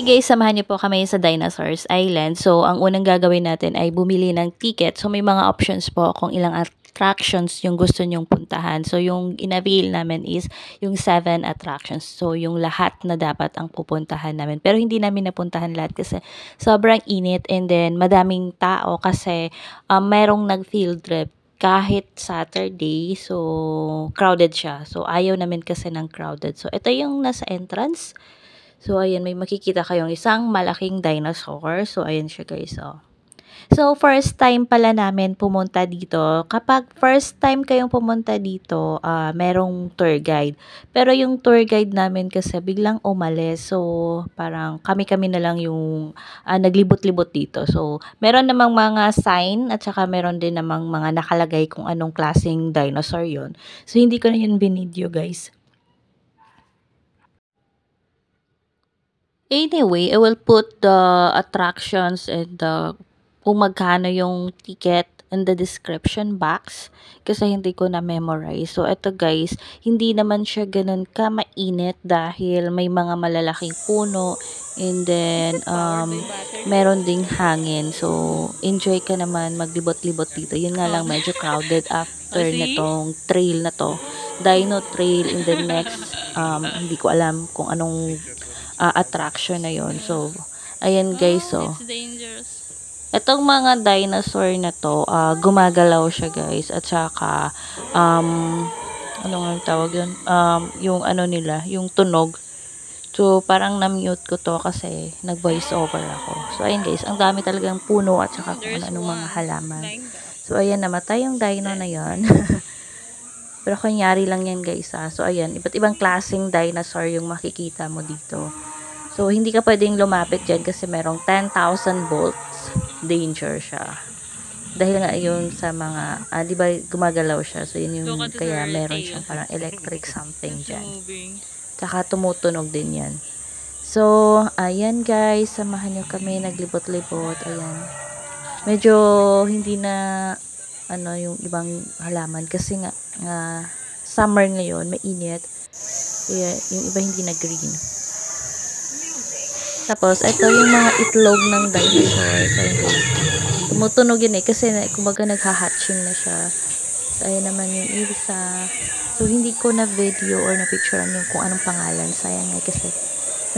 Okay guys, samahan niyo po kami sa Dinosaurs Island. So, ang unang gagawin natin ay bumili ng ticket. So, may mga options po kung ilang attractions yung gusto nyong puntahan. So, yung in-avail namin is yung 7 attractions. So, yung lahat na dapat ang pupuntahan namin. Pero hindi namin napuntahan lahat kasi sobrang init and then madaming tao kasi merong nag-field trip kahit Saturday. So, crowded siya. So, ayaw namin kasi ng crowded. So, ito yung nasa entrance. So, ayan, may makikita kayong isang malaking dinosaur. So, ayan siya guys, oh. So, first time pala namin pumunta dito. Kapag first time kayong pumunta dito, merong tour guide. Pero yung tour guide namin kasi biglang umalis. So, parang kami-kami na lang yung naglibot-libot dito. So, meron namang mga sign at saka meron din namang mga nakalagay kung anong klaseng dinosaur yon. So, hindi ko na yun binidyo guys. Anyway, I will put the attractions and kung magkano yung ticket in the description box kasi hindi ko na-memorize. So, eto guys, hindi naman siya ganun ka-mainit dahil may mga malalaking puno and then meron ding hangin. So, enjoy ka naman maglibot-libot dito. Yun nga lang, medyo crowded after nitong trail na to. Dino Trail in the next, hindi ko alam kung anong attraction na yon. So, ayan guys, so. Itong mga dinosaur na to, gumagalaw siya guys. At saka, ano nga tawag yun? Yung ano nila, yung tunog. So, parang na-mute ko to kasi nag-voice over ako. So, ayan guys, ang dami talagang puno at saka kung ano mga halaman. So, ayan, namatay yung dino na yon. Pero kunyari lang yan guys, So, ayan, iba't ibang klaseng dinosaur yung makikita mo dito. So, hindi ka pwedeng lumapit dyan kasi merong 10,000 volts. Danger siya. Dahil nga yun sa mga, di ba gumagalaw siya. So, yun yung, kaya meron siyang parang electric something dyan. Tsaka tumutunog din yan. So, ayan guys, samahan nyo kami, naglibot-libot. Ayan. Medyo hindi na, yung ibang halaman. Kasi nga summer ngayon, mainit. Kaya yung iba hindi na green. Tapos, ito yung mga itlog ng dinosaur. So, tumutunog yun kasi kumbaga nagha-hatching na siya. So, ayan naman yung isa. So, hindi ko na video or na picturean yung kung anong pangalan. Sayang kasi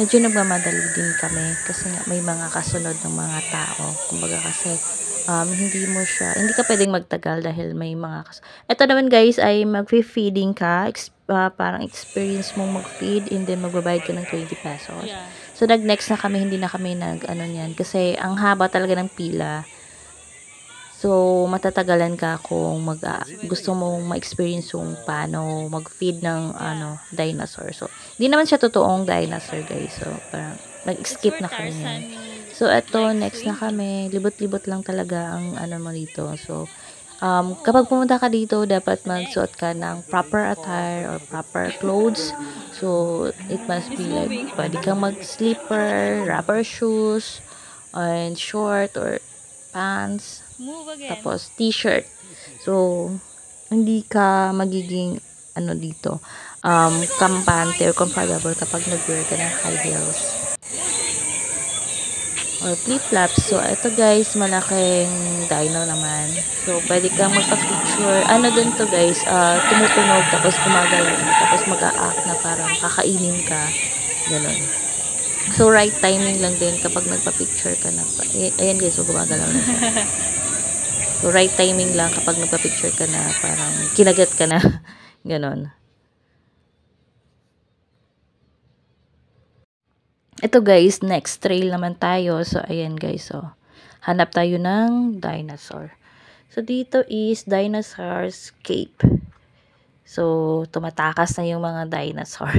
medyo nagmamadali din kami kasi nga may mga kasunod ng mga tao. Kumbaga kasi hindi ka pwedeng magtagal dahil may mga ito naman guys ay mag-feeding ka, parang experience mong mag-feed and then magbabayad ka ng 20 pesos. Yeah. So nag-next na kami, hindi na kami niyan kasi ang haba talaga ng pila. So matatagalan ka kung gusto mong ma-experience yung paano mag-feed ng dinosaur. So hindi naman siya totoong dinosaur guys. So parang nag-skip na kami niyan. So, eto, next na kami. Libot-libot lang talaga ang mo dito. So, kapag pumunta ka dito, dapat magsuot ka ng proper attire or proper clothes. So, it must be like, pwede kang mag-slipper, rubber shoes, and short or pants, tapos t-shirt. So, hindi ka magiging, dito, kampante or comfortable kapag nag-wear ka ng high heels or flip-flops. So, ito guys, malaking dino naman. So, pwede kang magpa-picture. Dun to guys, tumutunog, tapos gumagalaw, tapos mag-a-act na parang kakainin ka. Ganon. So, right timing lang din kapag nagpa-picture ka na. Ayan guys, so gumagalaw na siya. So, right timing lang kapag nagpa-picture ka na, parang kinagat ka na. Ganon. Ito guys, next trail naman tayo. So, ayan guys, so. Hanap tayo ng dinosaur. So, dito is Dinosaur's Cave. So, tumatakas na yung mga dinosaur.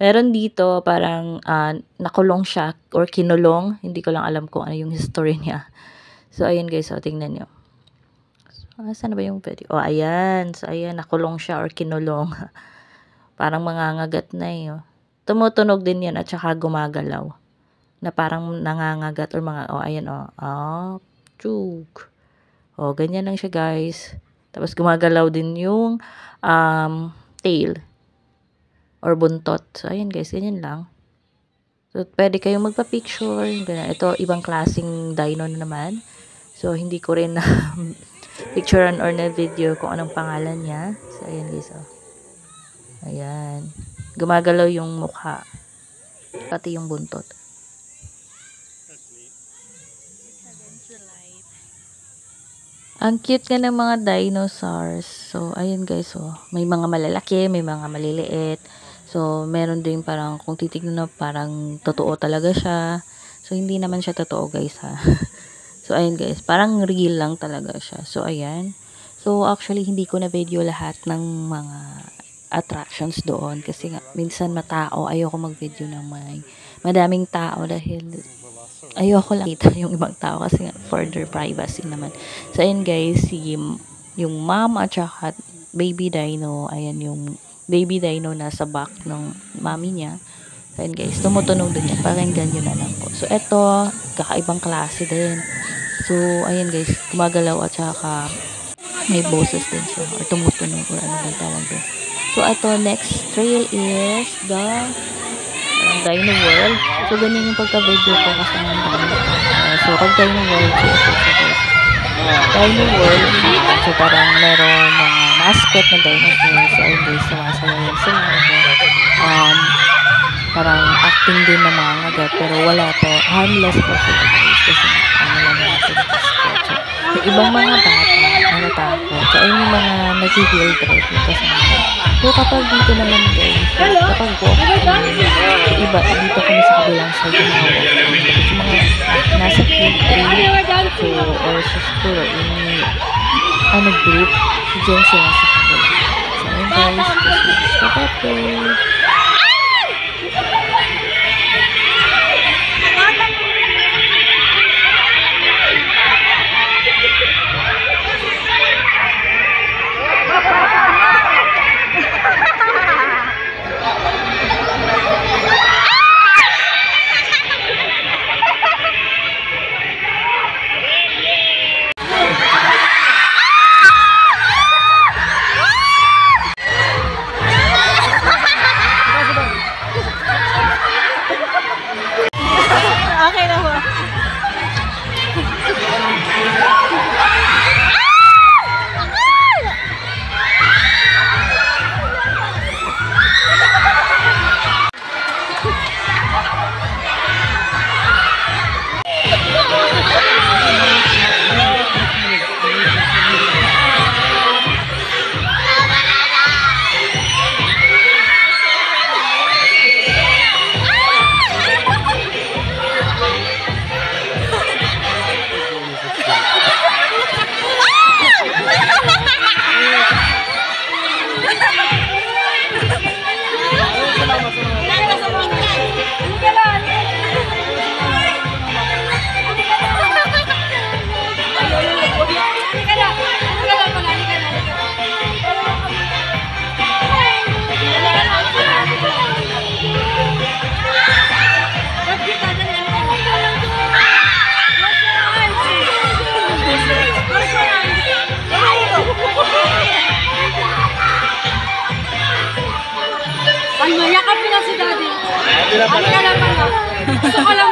Meron dito, parang nakulong siya or kinulong. Hindi ko lang alam kung ano yung history niya. So, ayan guys, so, tingnan nyo. So, saan na ba yung video? Oh, ayan. So, ayan, nakulong siya or kinulong. Parang mangangagat na eh. Oh. Tumutunog din yan at saka gumagalaw. Na parang nangangagat or mga, ayan chuk. Ganyan lang siya guys. Tapos gumagalaw din yung tail or buntot. So, ayan guys, ganyan lang. So, pwede kayong magpa-picture. Ganun. Ito, ibang klaseng dino na naman. So, hindi ko rin na picturean or na video kung anong pangalan niya. So, ayan guys, oh. Ayan. Gumagalaw yung mukha. Pati yung buntot. Ang cute nga ng mga dinosaurs. So, ayun guys, oh. May mga malalaki, may mga maliliit. So, meron din parang, kung titignan na parang totoo talaga siya. So, hindi naman siya totoo guys, ha. So, ayun guys, parang real lang talaga siya. So, ayan. So, actually, hindi ko na video lahat ng mga attractions doon. Kasi nga, minsan matao. Ayoko mag-video ng madaming tao dahil ayoko lang kita yung ibang tao kasi nga for their privacy naman. So, ayun guys, yung mom at saka baby dino, ayan yung baby dino nasa back ng mami niya. So, ayun guys, tumutunog din yan. Pakinggan nyo na lang po. So, eto, kakaibang klase din. So, ayun guys, gumagalaw at saka may boses din siya or tumutunog or ano ba tawag doon. So, eto, next trail is the Dino World. So, ganyan yung pagka-video ko kasi ng so, pag Dino World, Dino World, so parang meron mga mascot na dinosaurs. So, ayun guys, sumasayaw sila. Parang acting din ng mga ngagat, pero wala po. Harmless po sila guys kasi ano lang natin mascot. So, yung ibang mga bata, natatakot. So, ayun yung mga nag-field trip yung kasama. So, kapag dito naman guys, kapag walk iba, dito kami sa kabilang side yung mga walk. So, mga nasa field trip, so, or sa school, or in group, so, dyan sila sa kabila. So, ayun guys, stop up there. Yakap mo na si Daddy. Ano ka lang pala? Gusto ko lang